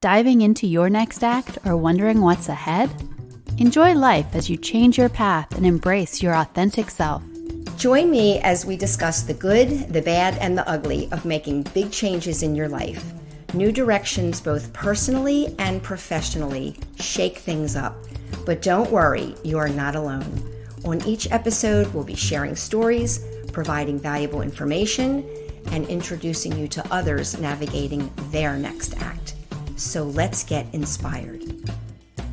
Diving into your next act or wondering what's ahead? Enjoy life as you change your path and embrace your authentic self. Join me as we discuss the good, the bad, and the ugly of making big changes in your life. New directions both personally and professionally. Shake things up. But don't worry, you are not alone. On each episode, we'll be sharing stories, providing valuable information, and introducing you to others navigating their next act. So let's get inspired.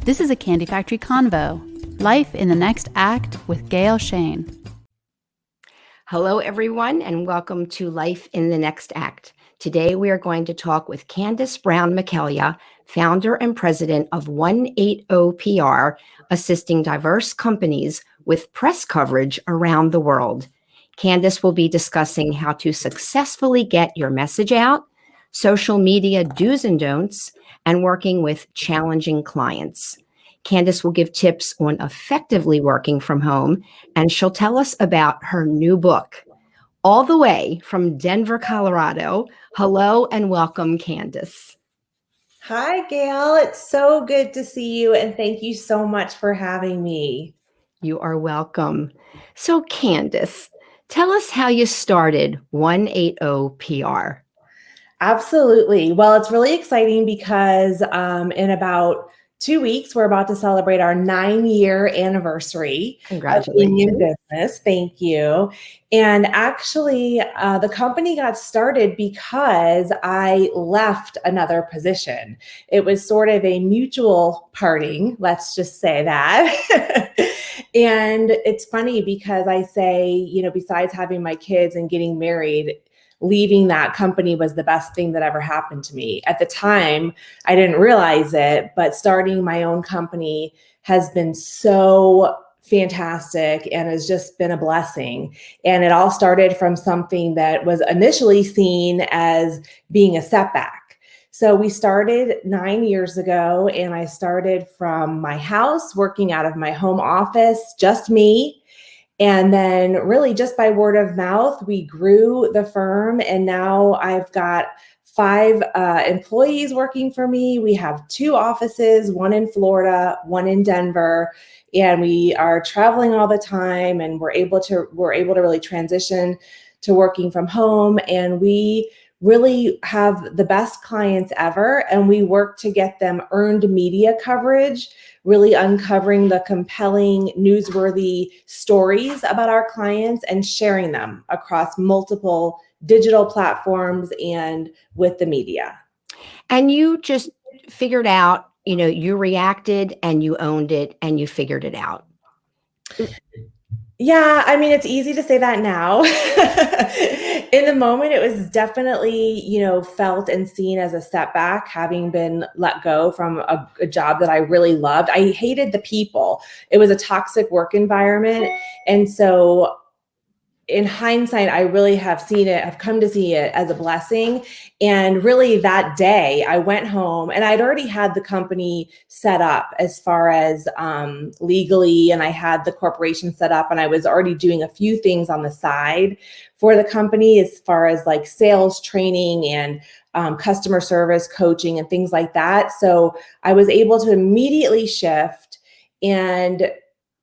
This is a Candy Factory Convo, Life in the Next Act with Gail Shane. Hello, everyone, and welcome to Life in the Next Act. Today, we are going to talk with Candice Brown-McElyea, founder and president of 180 PR, assisting diverse companies with press coverage around the world. Candice will be discussing how to successfully get your message out, social media do's and don'ts, and working with challenging clients. Candice will give tips on effectively working from home, and she'll tell us about her new book. All the way from Denver, Colorado. Hello and welcome, Candice. Hi, Gail. It's so good to see you, and thank you so much for having me. You are welcome. So, Candice, tell us how you started 180 PR. Absolutely. Well, it's really exciting because in about 2 weeks, we're about to celebrate our 9-year anniversary of being in business. Thank you. And actually, the company got started because I left another position. It was sort of a mutual parting, let's just say that. And it's funny because I say, besides having my kids and getting married, leaving that company was the best thing that ever happened to me. At the time, I didn't realize it, but starting my own company has been so fantastic and has just been a blessing. And it all started from something that was initially seen as being a setback. So we started 9 years ago, and I started from my house, working out of my home office, just me. And then really just by word of mouth, we grew the firm, and now I've got 5 employees working for me. We have 2 offices, one in Florida, one in Denver, and we are traveling all the time, and we're able to really transition to working from home. And we really have the best clients ever, and we work to get them earned media coverage, really uncovering the compelling, newsworthy stories about our clients and sharing them across multiple digital platforms and with the media. And you just figured out, you reacted and you owned it and you figured it out. Yeah, I mean, it's easy to say that now. In the moment, it was definitely, felt and seen as a setback, having been let go from a job that I really loved. I hated the people. It was a toxic work environment. And so in hindsight, I really have come to see it as a blessing. And really that day I went home, and I'd already had the company set up as far as legally, and I had the corporation set up, and I was already doing a few things on the side for the company as far as like sales training and customer service coaching and things like that. So I was able to immediately shift, and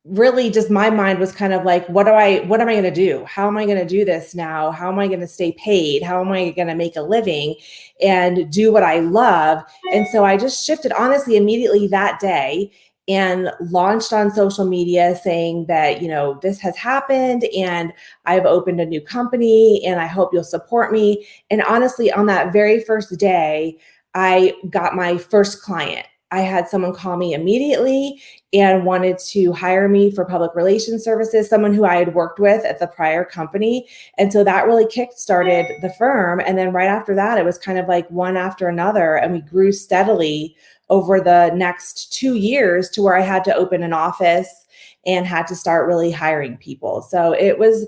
really just my mind was kind of like, what am I going to do? How am I going to do this now? How am I going to stay paid? How am I going to make a living and do what I love? And so I just shifted honestly immediately that day and launched on social media saying that, this has happened and I've opened a new company and I hope you'll support me. And honestly, on that very first day, I got my first client. I had someone call me immediately and wanted to hire me for public relations services, someone who I had worked with at the prior company. And so that really kick-started the firm. And then right after that, it was kind of like one after another. And we grew steadily over the next 2 years to where I had to open an office and had to start really hiring people. So it was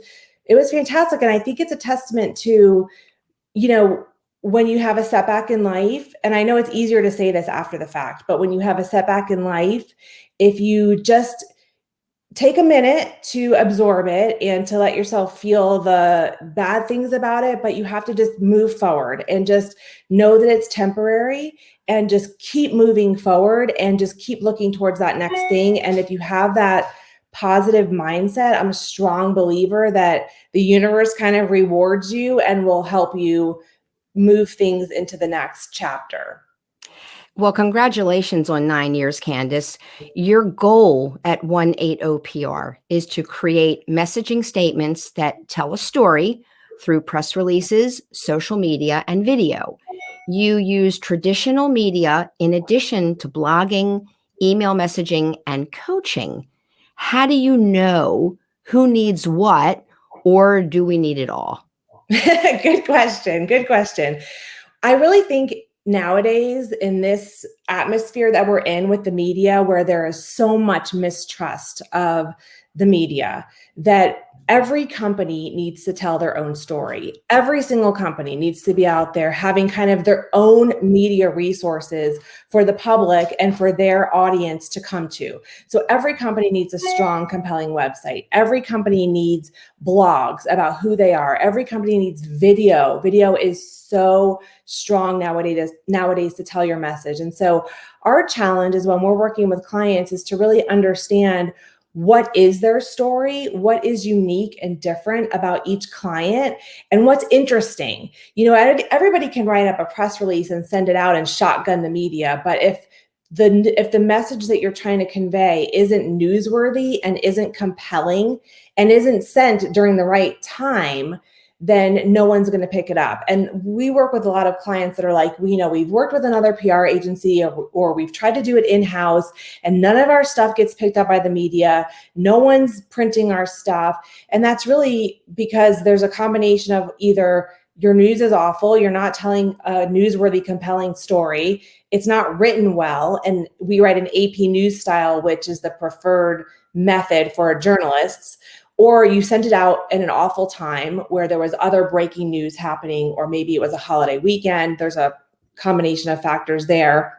fantastic. And I think it's a testament to, when you have a setback in life, and I know it's easier to say this after the fact, but when you have a setback in life, if you just take a minute to absorb it and to let yourself feel the bad things about it, but you have to just move forward and just know that it's temporary and just keep moving forward and just keep looking towards that next thing. And if you have that positive mindset, I'm a strong believer that the universe kind of rewards you and will help you move things into the next chapter. Well, congratulations on 9 years, Candice. Your goal at 180PR is to create messaging statements that tell a story through press releases, social media, and video. You use traditional media in addition to blogging, email messaging, and coaching. How do you know who needs what, or do we need it all? Good question. Good question. I really think nowadays in this atmosphere that we're in with the media, where there is so much mistrust of the media, that every company needs to tell their own story. Every single company needs to be out there having kind of their own media resources for the public and for their audience to come to. So every company needs a strong, compelling website. Every company needs blogs about who they are. Every company needs video. Video is so strong nowadays to tell your message. And so our challenge is, when we're working with clients, is to really understand what is their story, what is unique and different about each client, and what's interesting. Everybody can write up a press release and send it out and shotgun the media, but if the message that you're trying to convey isn't newsworthy and isn't compelling and isn't sent during the right time, then no one's going to pick it up. And we work with a lot of clients that are like, we've worked with another PR agency or we've tried to do it in-house and none of our stuff gets picked up by the media. No one's printing our stuff. And that's really because there's a combination of either your news is awful, you're not telling a newsworthy, compelling story, it's not written well, and we write an AP news style, which is the preferred method for journalists, or you sent it out in an awful time where there was other breaking news happening, or maybe it was a holiday weekend. There's a combination of factors there.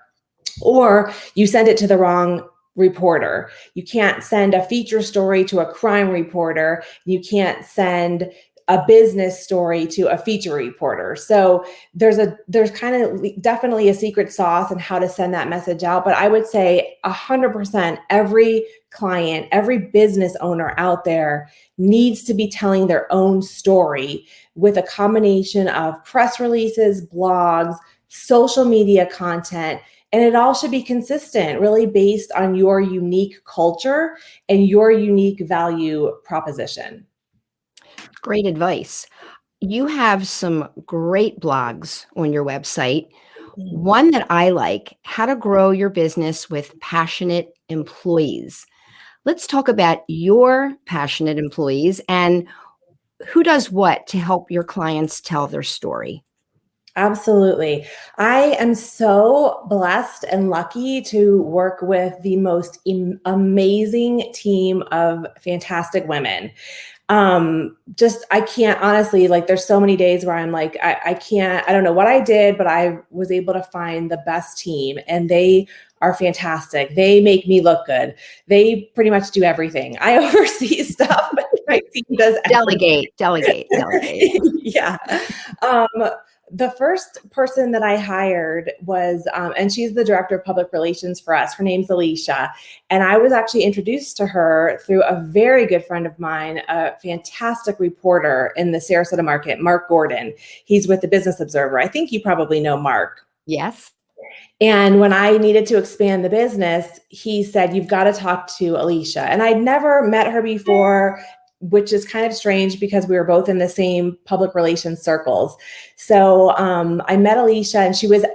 Or you send it to the wrong reporter. You can't send a feature story to a crime reporter. You can't send a business story to a feature reporter. So there's kind of definitely a secret sauce in how to send that message out. But I would say 100% every client, every business owner out there needs to be telling their own story with a combination of press releases, blogs, social media content, and it all should be consistent, really based on your unique culture and your unique value proposition. Great advice. You have some great blogs on your website. One that I like, how to grow your business with passionate employees. Let's talk about your passionate employees and who does what to help your clients tell their story. Absolutely. I am so blessed and lucky to work with the most amazing team of fantastic women. I can't honestly, there's so many days where I'm like, I don't know what I did, but I was able to find the best team and they are fantastic. They make me look good. They pretty much do everything. I oversee stuff, but my team does everything. Delegate. Yeah. The first person that I hired was, and she's the director of public relations for us. Her name's Alicia. And I was actually introduced to her through a very good friend of mine, a fantastic reporter in the Sarasota market, Mark Gordon. He's with the Business Observer. I think you probably know Mark. Yes. And when I needed to expand the business, he said, you've got to talk to Alicia. And I'd never met her before, which is kind of strange because we were both in the same public relations circles. So I met Alicia and she was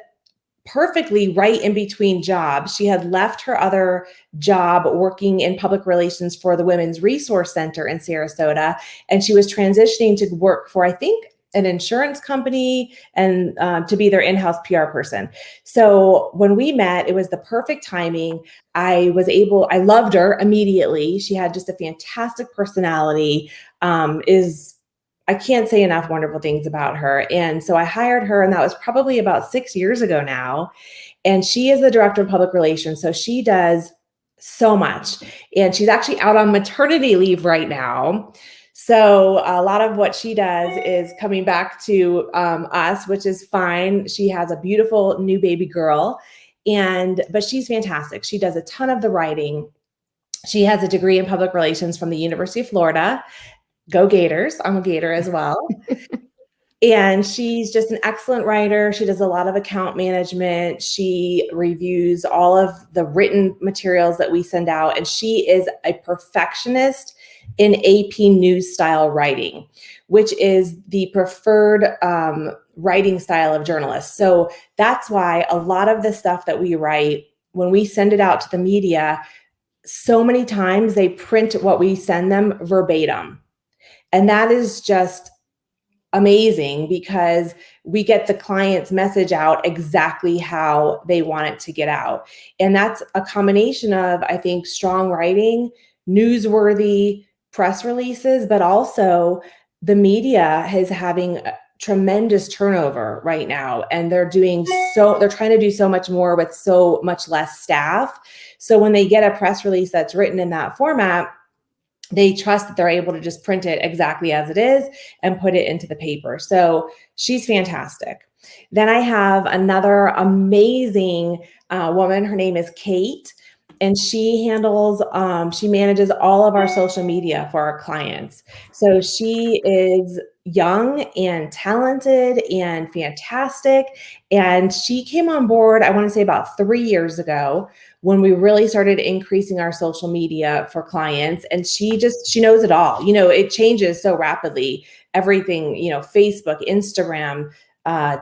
perfectly right in between jobs. She had left her other job working in public relations for the Women's Resource Center in Sarasota. And she was transitioning to work for, I think, an insurance company and to be their in-house PR person. So when we met, it was the perfect timing. I loved her immediately. She had just a fantastic personality, I can't say enough wonderful things about her. And so I hired her, and that was probably about 6 years ago now. And she is the director of public relations. So she does so much. And she's actually out on maternity leave right now. So a lot of what she does is coming back to us, which is fine. She has a beautiful new baby girl, but she's fantastic. She does a ton of the writing. She has a degree in public relations from the University of Florida. Go Gators. I'm a Gator as well. And she's just an excellent writer. She does a lot of account management. She reviews all of the written materials that we send out. And she is a perfectionist in AP news style writing, which is the preferred writing style of journalists. So that's why a lot of the stuff that we write, when we send it out to the media, so many times they print what we send them verbatim. And that is just amazing because we get the client's message out exactly how they want it to get out. And that's a combination of, I think, strong writing, newsworthy press releases, but also the media is having a tremendous turnover right now. And they're trying to do so much more with so much less staff. So when they get a press release that's written in that format, they trust that they're able to just print it exactly as it is and put it into the paper. So she's fantastic. Then I have another amazing woman. Her name is Kate, and she manages all of our social media for our clients. So she is young and talented and fantastic. And she came on board, I want to say about 3 years ago, when we really started increasing our social media for clients. And she knows it all. It changes so rapidly. Everything, Facebook, Instagram,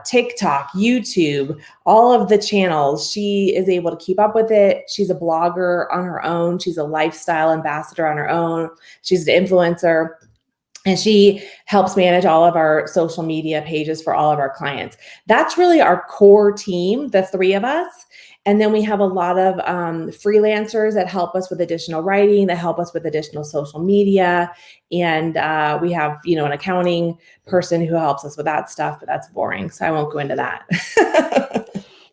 TikTok, YouTube, all of the channels, she is able to keep up with it. She's a blogger on her own. She's a lifestyle ambassador on her own. She's an influencer. And she helps manage all of our social media pages for all of our clients. That's really our core team, the three of us. And then we have a lot of freelancers that help us with additional writing, that help us with additional social media. And we have, an accounting person who helps us with that stuff, but that's boring. So I won't go into that.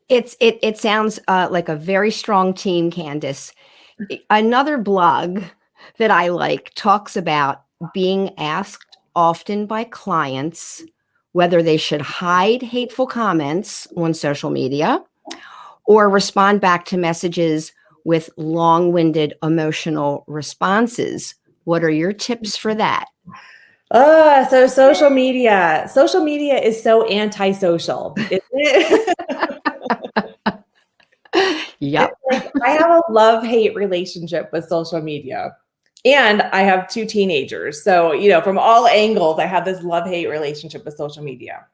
It sounds like a very strong team, Candice. Another blog that I like talks about being asked often by clients whether they should hide hateful comments on social media or respond back to messages with long-winded emotional responses. What are your tips for that? So social media is so antisocial, isn't it? Yep. I have a love-hate relationship with social media. And I have 2 teenagers. So, from all angles, I have this love-hate relationship with social media.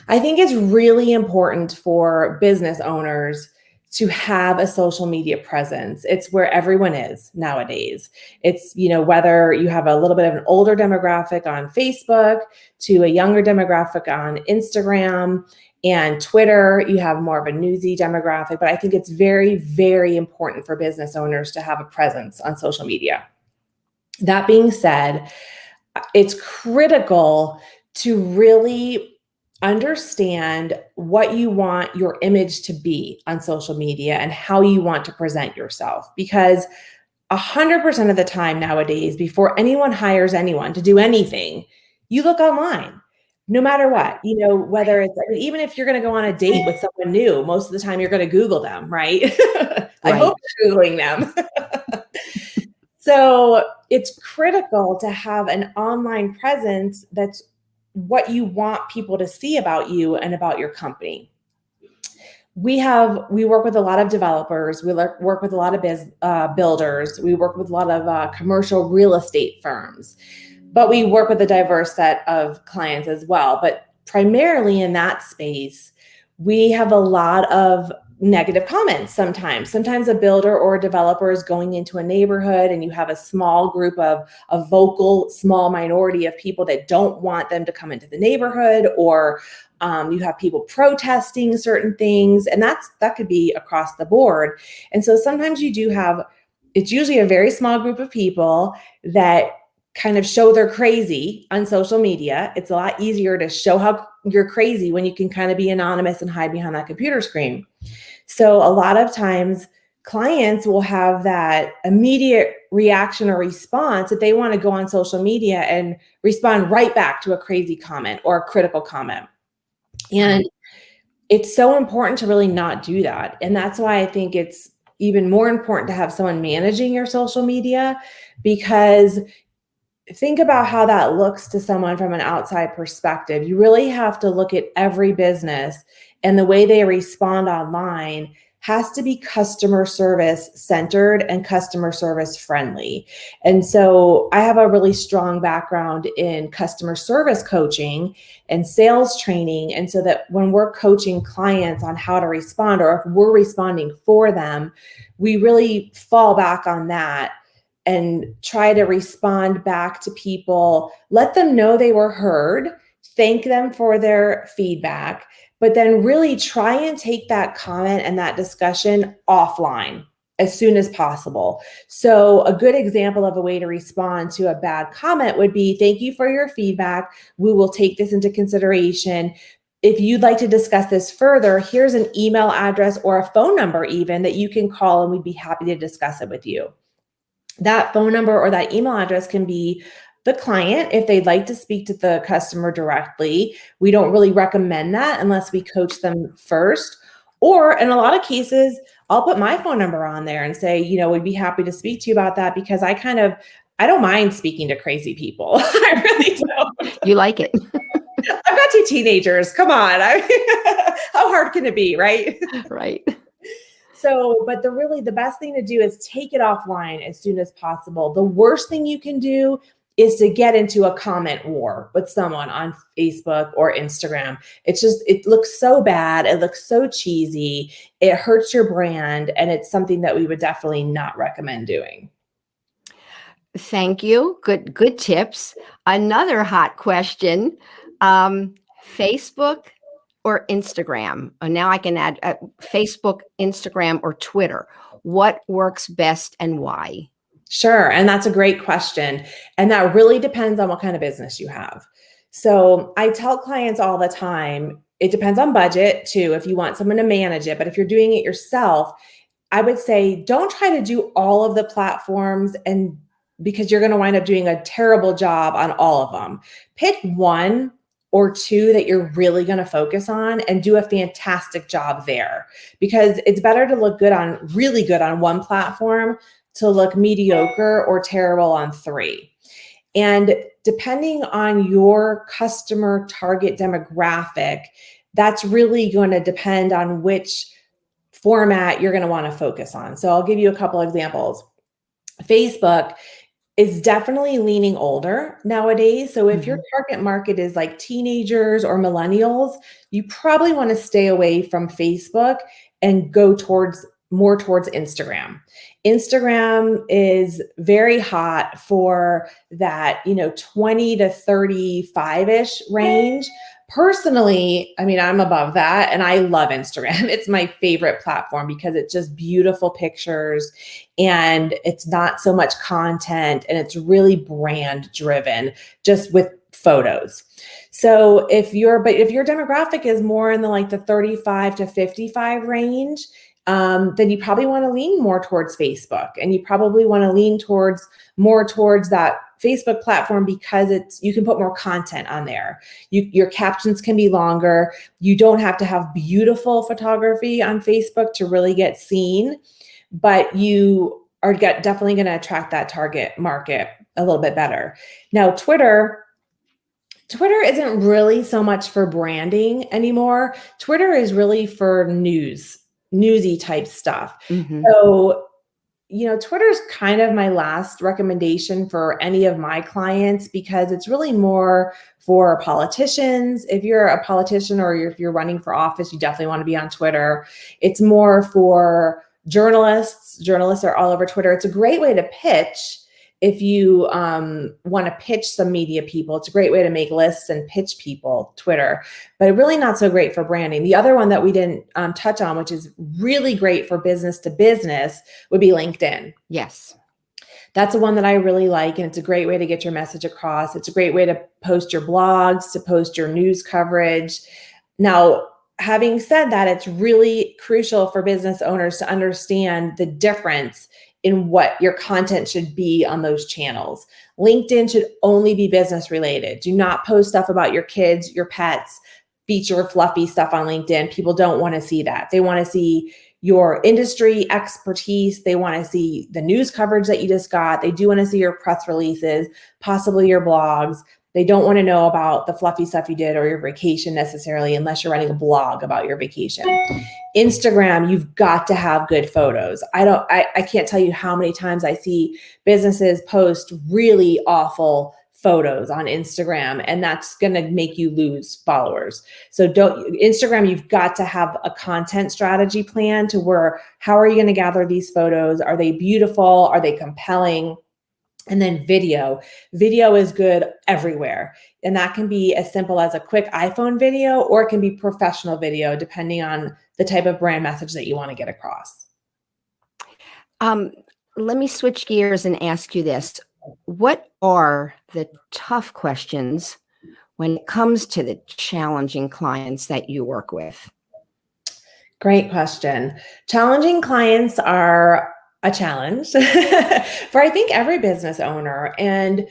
I think it's really important for business owners to have a social media presence. It's where everyone is nowadays. It's, whether you have a little bit of an older demographic on Facebook to a younger demographic on Instagram and Twitter, you have more of a newsy demographic, but I think it's very, very important for business owners to have a presence on social media. That being said, it's critical to really understand what you want your image to be on social media and how you want to present yourself, because 100% of the time nowadays, before anyone hires anyone to do anything, you look online. No matter what, whether it's, even if you're going to go on a date with someone new, most of the time you're going to Google them, right? I hope you're Googling them. So it's critical to have an online presence that's what you want people to see about you and about your company. We work with a lot of developers. We work with a lot of builders. We work with a lot of commercial real estate firms. But we work with a diverse set of clients as well. But primarily in that space, we have a lot of negative comments sometimes. Sometimes a builder or a developer is going into a neighborhood and you have a small group of a vocal, small minority of people that don't want them to come into the neighborhood, or you have people protesting certain things, and that could be across the board. And so sometimes it's usually a very small group of people that kind of show they're crazy on social media. It's a lot easier to show how you're crazy when you can kind of be anonymous and hide behind that computer screen. So a lot of times clients will have that immediate reaction or response that they want to go on social media and respond right back to a crazy comment or a critical comment. And it's so important to really not do that. And that's why I think it's even more important to have someone managing your social media, because think about how that looks to someone from an outside perspective. You really have to look at every business, and the way they respond online has to be customer service centered and customer service friendly. And so I have a really strong background in customer service coaching and sales training. And so that when we're coaching clients on how to respond, or if we're responding for them, we really fall back on that and try to respond back to people, let them know they were heard, thank them for their feedback, but then really try and take that comment and that discussion offline as soon as possible. So a good example of a way to respond to a bad comment would be, thank you for your feedback. We will take this into consideration. If you'd like to discuss this further, here's an email address or a phone number even that you can call, and we'd be happy to discuss it with you. That phone number or that email address can be the client if they'd like to speak to the customer directly. We don't really recommend that unless we coach them first. Or in a lot of cases, I'll put my phone number on there and say, we'd be happy to speak to you about that, because I don't mind speaking to crazy people. I really don't. You like it. I've got 2 teenagers. Come on. How hard can it be, right? Right. So, but the best thing to do is take it offline as soon as possible. The worst thing you can do is to get into a comment war with someone on Facebook or Instagram. It looks so bad. It looks so cheesy. It hurts your brand. And it's something that we would definitely not recommend doing. Thank you. Good tips. Another hot question, Facebook or Instagram? Now I can add Facebook, Instagram, or Twitter. What works best and why? Sure. And that's a great question. And that really depends on what kind of business you have. So I tell clients all the time, it depends on budget too, if you want someone to manage it. But if you're doing it yourself, I would say don't try to do all of the platforms, and because you're going to wind up doing a terrible job on all of them. Pick 1 or 2 that you're really going to focus on and do a fantastic job there, because it's better to look really good on 1 platform to look mediocre or terrible on 3. And depending on your customer target demographic, that's really going to depend on which format you're going to want to focus on. So I'll give you a couple examples. Facebook is definitely leaning older nowadays. So if your target market is like teenagers or millennials, you probably want to stay away from Facebook and go more towards Instagram. Instagram is very hot for that, 20 to 35-ish range. Personally, I'm above that, and I love Instagram. It's my favorite platform because it's just beautiful pictures, and it's not so much content, and it's really brand driven, just with photos. So if your demographic is more in the 35 to 55 range, then you probably want to lean more towards Facebook, and you probably want to lean more towards that Facebook platform because you can put more content on there. Your captions can be longer. You don't have to have beautiful photography on Facebook to really get seen, but you are definitely going to attract that target market a little bit better. Now, Twitter isn't really so much for branding anymore. Twitter is really for newsy type stuff. So, Twitter's kind of my last recommendation for any of my clients, because it's really more for politicians. If you're a politician or if you're running for office, you definitely want to be on Twitter. It's more for journalists. Journalists are all over Twitter. It's a great way to pitch. If you want to pitch some media people, it's a great way to make lists and pitch people, Twitter, but really not so great for branding. The other one that we didn't touch on, which is really great for business to business, would be LinkedIn. Yes. That's the one that I really like, and it's a great way to get your message across. It's a great way to post your blogs, to post your news coverage. Now, having said that, it's really crucial for business owners to understand the difference in what your content should be on those channels. LinkedIn should only be business related. Do not post stuff about your kids, your pets, feature fluffy stuff on LinkedIn. People don't want to see that. They want to see your industry expertise. They want to see the news coverage that you just got. They do want to see your press releases, possibly your blogs. They don't want to know about the fluffy stuff you did or your vacation necessarily, unless you're writing a blog about your vacation. Instagram, you've got to have good photos. I can't tell you how many times I see businesses post really awful photos on Instagram, and that's going to make you lose followers. So Instagram, you've got to have a content strategy plan to where, how are you going to gather these photos? Are they beautiful? Are they compelling? And then video is good everywhere. And that can be as simple as a quick iPhone video, or it can be professional video, depending on the type of brand message that you want to get across. Let me switch gears and ask you this. What are the tough questions when it comes to the challenging clients that you work with? Great question. Challenging clients are a challenge for, I think, every business owner. And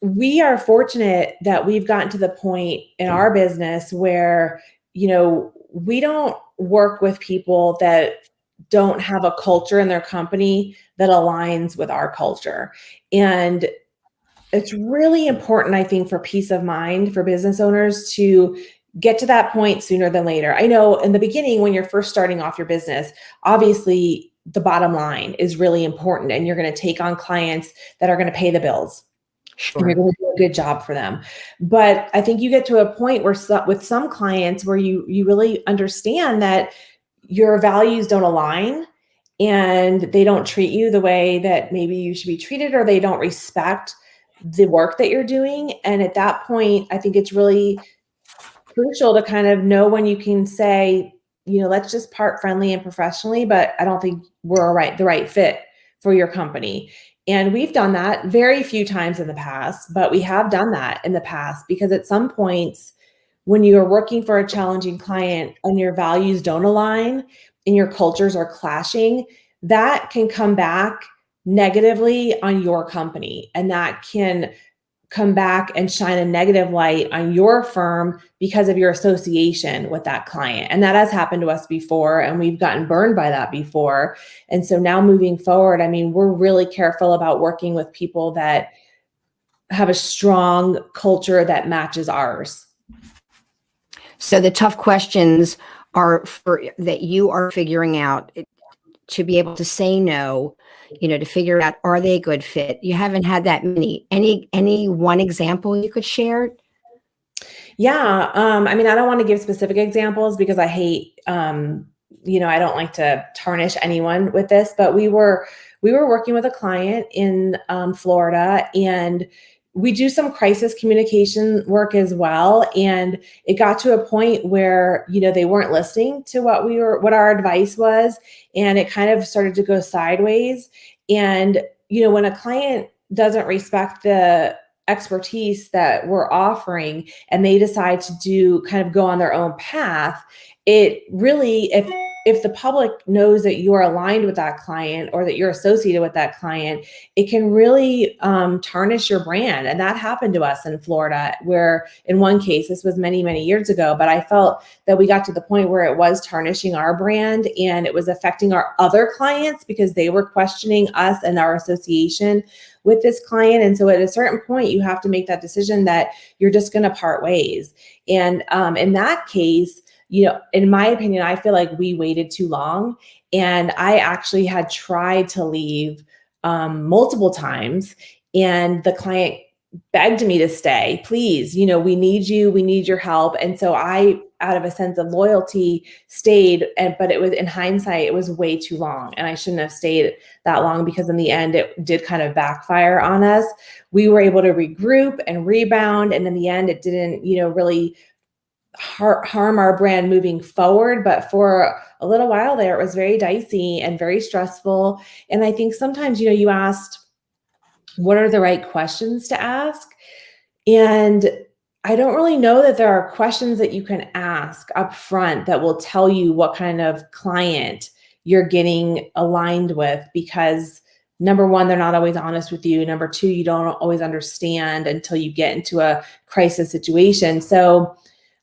we are fortunate that we've gotten to the point in our business where, we don't work with people that don't have a culture in their company that aligns with our culture. And it's really important, I think, for peace of mind for business owners to get to that point sooner than later. I know in the beginning, when you're first starting off your business, obviously the bottom line is really important, and you're going to take on clients that are going to pay the bills. Sure. And you're going to do a good job for them. But I think you get to a point where with some clients where you really understand that your values don't align, and they don't treat you the way that maybe you should be treated, or they don't respect the work that you're doing. And at that point, I think it's really crucial to kind of know when you can say, let's just part friendly and professionally, but I don't think we're the right fit for your company. And we've done that very few times in the past, but we have done that in the past, because at some points when you are working for a challenging client and your values don't align and your cultures are clashing, that can come back negatively on your company. And that can come back and shine a negative light on your firm because of your association with that client. And that has happened to us before, and we've gotten burned by that before. And so now moving forward, we're really careful about working with people that have a strong culture that matches ours. So the tough questions are that you are figuring out to be able to say no, to figure out, are they a good fit? You haven't had that many. Any one example you could share? Yeah. I don't want to give specific examples because I hate, I don't like to tarnish anyone with this, but we were working with a client in Florida, and we do some crisis communication work as well. And it got to a point where, they weren't listening to what our advice was. And it kind of started to go sideways. And, when a client doesn't respect the expertise that we're offering and they decide to go on their own path, it really, if the public knows that you're aligned with that client or that you're associated with that client, it can really tarnish your brand. And that happened to us in Florida, where in one case, this was many, many years ago, but I felt that we got to the point where it was tarnishing our brand, and it was affecting our other clients because they were questioning us and our association with this client. And so at a certain point, you have to make that decision that you're just going to part ways. And in that case, in my opinion, I feel like we waited too long, and I actually had tried to leave multiple times, and the client begged me to stay. Please, we need you. We need your help. And so I, out of a sense of loyalty, stayed. But it was, in hindsight, it was way too long, and I shouldn't have stayed that long, because in the end, it did kind of backfire on us. We were able to regroup and rebound, and in the end, it didn't, really harm our brand moving forward. But for a little while there, it was very dicey and very stressful. And I think sometimes, you asked, what are the right questions to ask? And I don't really know that there are questions that you can ask up front that will tell you what kind of client you're getting aligned with, because number one, they're not always honest with you. Number two, you don't always understand until you get into a crisis situation. So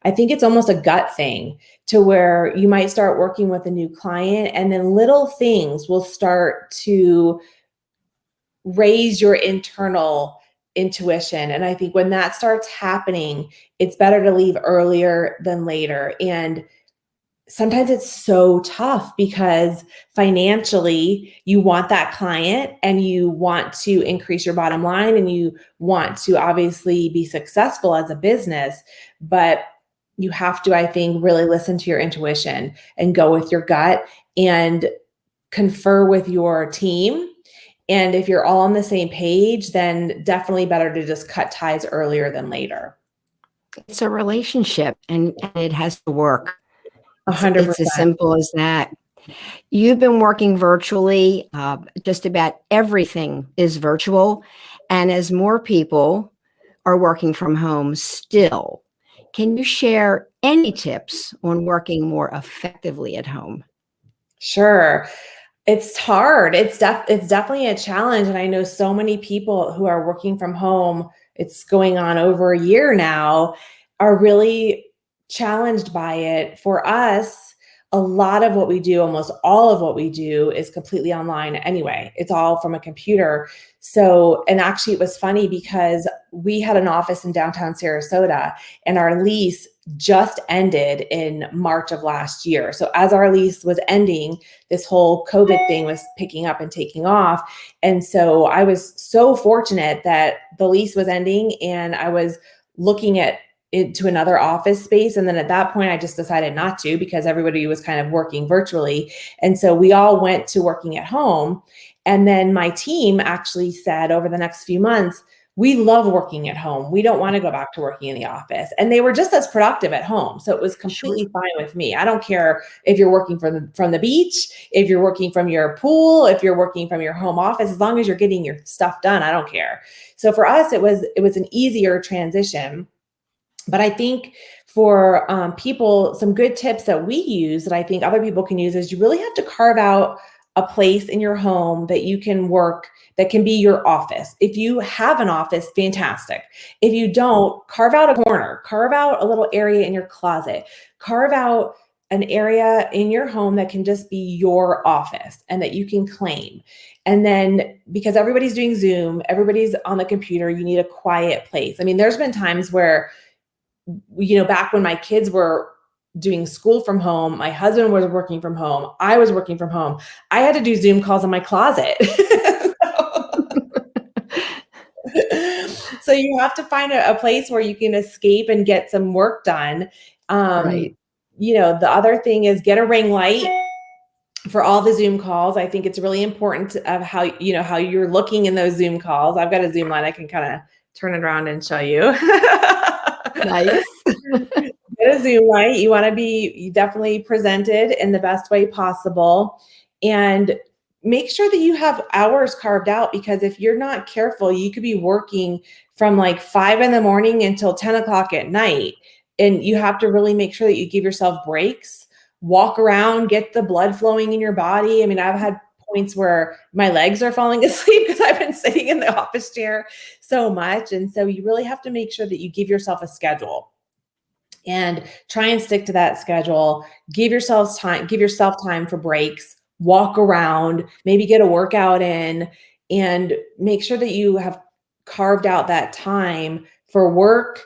I think it's almost a gut thing, to where you might start working with a new client and then little things will start to raise your internal intuition. And I think when that starts happening, it's better to leave earlier than later. And sometimes it's so tough because financially you want that client and you want to increase your bottom line and you want to obviously be successful as a business, but you have to, I think, really listen to your intuition and go with your gut and confer with your team. And if you're all on the same page, then definitely better to just cut ties earlier than later. It's a relationship and it has to work. 100%. It's as simple as that. You've been working virtually. Just about everything is virtual. And as more people are working from home still, can you share any tips on working more effectively at home? Sure. It's hard. It's definitely a challenge. And I know so many people who are working from home, it's going on over a year now, are really challenged by it. For us, a lot of what we do, almost all of what we do, is completely online anyway. It's all from a computer. So, and actually it was funny because we had an office in downtown Sarasota and our lease just ended in March of last year. So as our lease was ending, this whole COVID thing was picking up and taking off. And so I was so fortunate that the lease was ending and I was looking at into another office space. And then at that point, I just decided not to, because everybody was kind of working virtually. And so we all went to working at home. And then my team actually said over the next few months, we love working at home. We don't want to go back to working in the office. And they were just as productive at home. So it was completely fine with me. I don't care if you're working from the beach, if you're working from your pool, if you're working from your home office, as long as you're getting your stuff done, I don't care. So for us, it was an easier transition. But I think for people, some good tips that we use that I think other people can use is you really have to carve out a place in your home that you can work, that can be your office. If you have an office, fantastic. If you don't, carve out a corner, carve out a little area in your closet, carve out an area in your home that can just be your office and that you can claim. And then because everybody's doing Zoom, everybody's on the computer, you need a quiet place. I mean, there's been times where, back when my kids were doing school from home, my husband was working from home, I was working from home, I had to do Zoom calls in my closet. So you have to find a place where you can escape and get some work done. Right. The other thing is get a ring light for all the Zoom calls. I think it's really important of how you're looking in those Zoom calls. I've got a Zoom light. I can kind of turn it around and show you. Nice. Get a Zoom light. You want to be definitely presented in the best way possible, and make sure that you have hours carved out, because if you're not careful, you could be working from like 5 a.m. until 10 o'clock at night. And you have to really make sure that you give yourself breaks, walk around, get the blood flowing in your body. I mean, I've had points where my legs are falling asleep because I've been sitting in the office chair so much. And so you really have to make sure that you give yourself a schedule and try and stick to that schedule. Give yourself time for breaks, walk around, maybe get a workout in, and make sure that you have carved out that time for work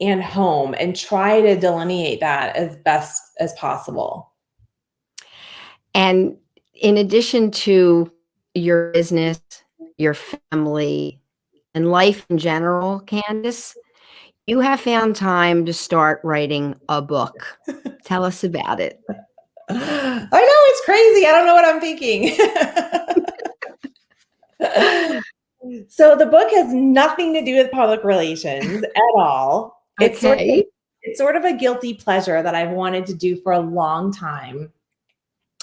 and home, and try to delineate that as best as possible. And in addition to your business, your family, and life in general, Candice, you have found time to start writing a book. Tell us about it. I know, it's crazy. I don't know what I'm thinking. So the book has nothing to do with public relations at all. Okay. It's sort of a guilty pleasure that I've wanted to do for a long time.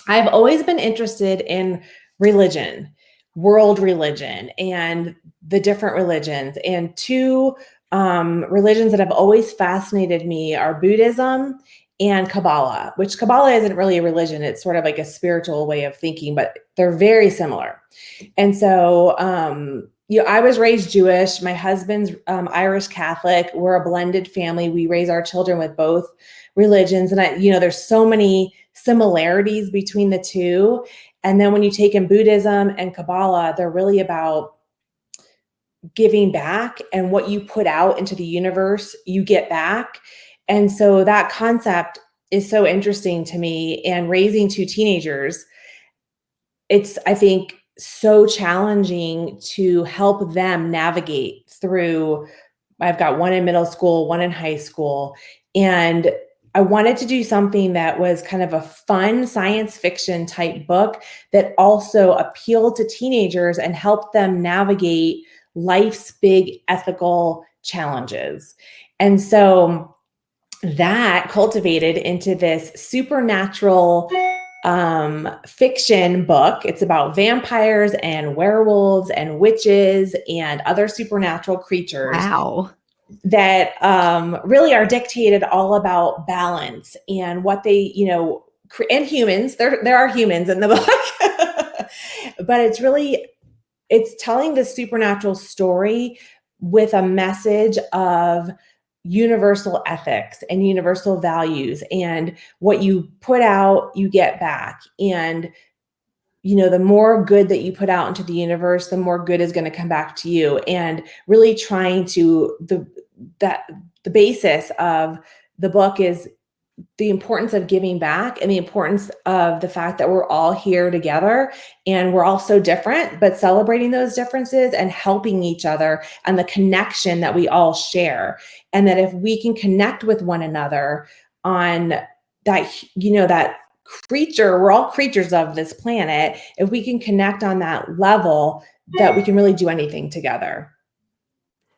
I've always been interested in religion, world religion, and the different religions. And two religions that have always fascinated me are Buddhism and Kabbalah, which Kabbalah isn't really a religion. It's sort of like a spiritual way of thinking, but they're very similar. And so, I was raised Jewish. My husband's Irish Catholic. We're a blended family. We raise our children with both religions. And there's so many similarities between the two. And then when you take in Buddhism and Kabbalah, they're really about giving back, and what you put out into the universe, you get back. And so that concept is so interesting to me. And raising two teenagers, it's, I think, so challenging to help them navigate through. I've got one in middle school, one in high school, and I wanted to do something that was kind of a fun science fiction type book that also appealed to teenagers and helped them navigate life's big ethical challenges. And so that cultivated into this supernatural fiction book. It's about vampires and werewolves and witches and other supernatural creatures. Wow. That really are dictated all about balance and what they, and humans. There are humans in the book, but it's telling the supernatural story with a message of universal ethics and universal values, and what you put out, you get back. And, the more good that you put out into the universe, the more good is going to come back to you. And really trying to, the basis of the book is the importance of giving back and the importance of the fact that we're all here together and we're all so different, but celebrating those differences and helping each other and the connection that we all share. And that if we can connect with one another on that, that creature, we're all creatures of this planet. If we can connect on that level, that we can really do anything together.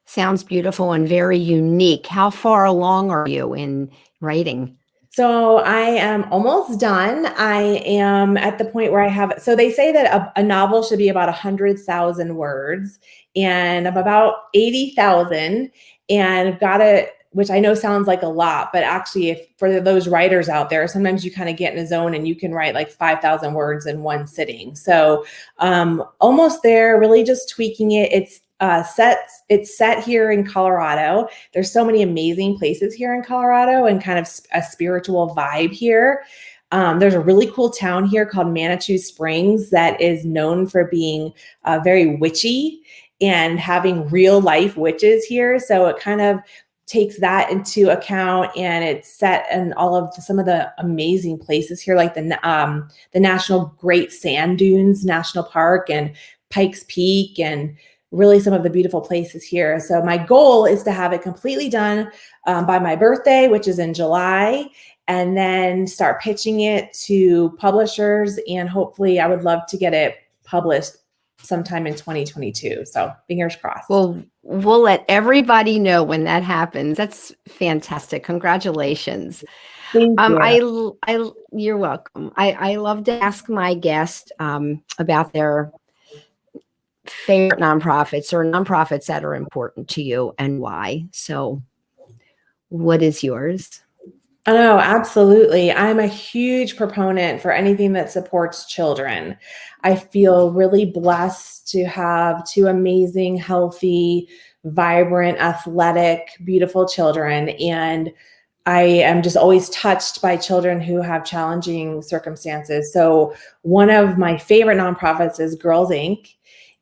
Sounds beautiful and very unique. How far along are you in writing? So I am almost done. I am at the point where I have, so they say that a novel should be about 100,000 words, and I'm about 80,000, and I've got it, which I know sounds like a lot, but actually, if for those writers out there, sometimes you kind of get in a zone and you can write like 5,000 words in one sitting. So almost there, really just tweaking it. It's set here in Colorado. There's so many amazing places here in Colorado and kind of a spiritual vibe here. There's a really cool town here called Manitou Springs that is known for being very witchy and having real life witches here. So it kind of takes that into account, and it's set in all of some of the amazing places here, like the National Great Sand Dunes National Park and Pikes Peak, and really some of the beautiful places here. So my goal is to have it completely done by my birthday, which is in July, and then start pitching it to publishers. And hopefully I would love to get it published sometime in 2022. So fingers crossed. Well, we'll let everybody know when that happens. That's fantastic. Congratulations. Thank you. You're welcome. I love to ask my guest about their favorite nonprofits or nonprofits that are important to you and why. So what is yours? Oh, absolutely. I'm a huge proponent for anything that supports children. I feel really blessed to have two amazing, healthy, vibrant, athletic, beautiful children. And I am just always touched by children who have challenging circumstances. So one of my favorite nonprofits is Girls Inc.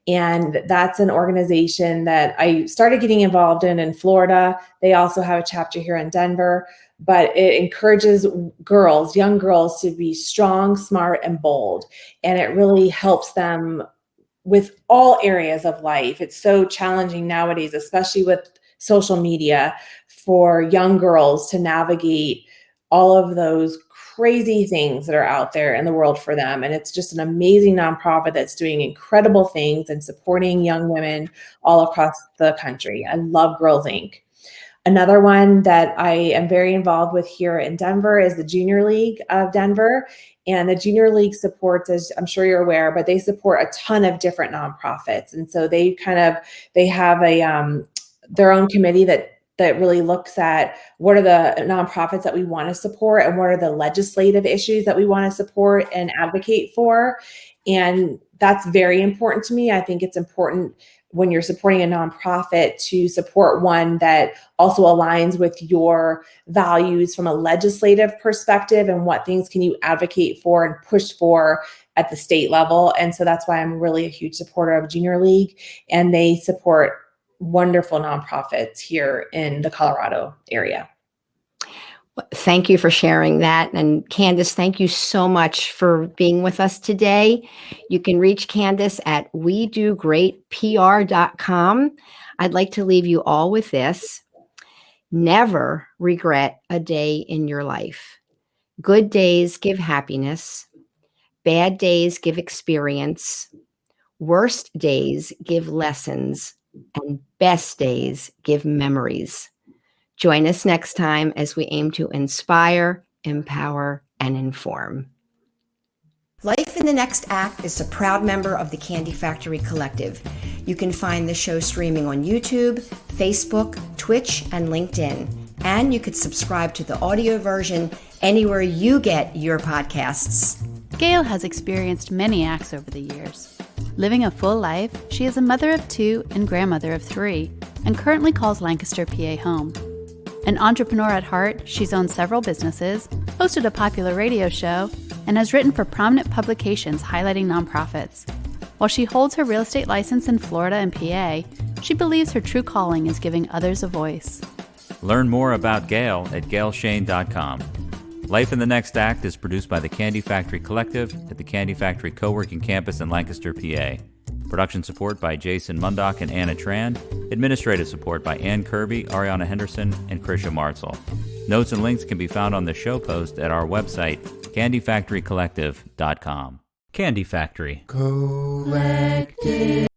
And that's an organization that I started getting involved in Florida. They also have a chapter here in Denver, but it encourages girls, young girls, to be strong, smart, and bold. And it really helps them with all areas of life. It's so challenging nowadays, especially with social media, for young girls to navigate all of those crazy things that are out there in the world for them. And it's just an amazing nonprofit that's doing incredible things and supporting young women all across the country. I love Girls Inc. Another one that I am very involved with here in Denver is the Junior League of Denver. And the Junior League supports, as I'm sure you're aware, but they support a ton of different nonprofits. And so they have their own committee that really looks at what are the nonprofits that we want to support and what are the legislative issues that we want to support and advocate for. And that's very important to me. I think it's important when you're supporting a nonprofit to support one that also aligns with your values from a legislative perspective and what things can you advocate for and push for at the state level. And so that's why I'm really a huge supporter of Junior League, and they support wonderful nonprofits here in the Colorado area. Thank you for sharing that. And Candice, thank you so much for being with us today. You can reach Candice at wedogreatpr.com. I'd like to leave you all with this. Never regret a day in your life. Good days give happiness. Bad days give experience. Worst days give lessons. And best days give memories. Join us next time as we aim to inspire, empower, and inform. Life in the Next Act is a proud member of the Candy Factory Collective. You can find the show streaming on YouTube, Facebook, Twitch, and LinkedIn. And you could subscribe to the audio version anywhere you get your podcasts. Gail has experienced many acts over the years. Living a full life, she is a mother of 2 and grandmother of 3, and currently calls Lancaster, PA home. An entrepreneur at heart, she's owned several businesses, hosted a popular radio show, and has written for prominent publications highlighting nonprofits. While she holds her real estate license in Florida and PA, she believes her true calling is giving others a voice. Learn more about Gail at gailshane.com. Life in the Next Act is produced by the Candy Factory Collective at the Candy Factory Coworking Campus in Lancaster, PA. Production support by Jason Mundok and Anna Tran. Administrative support by Ann Kirby, Arianna Henderson, and Krisha Martzell. Notes and links can be found on the show post at our website, candyfactorycollective.com. Candy Factory. Collective.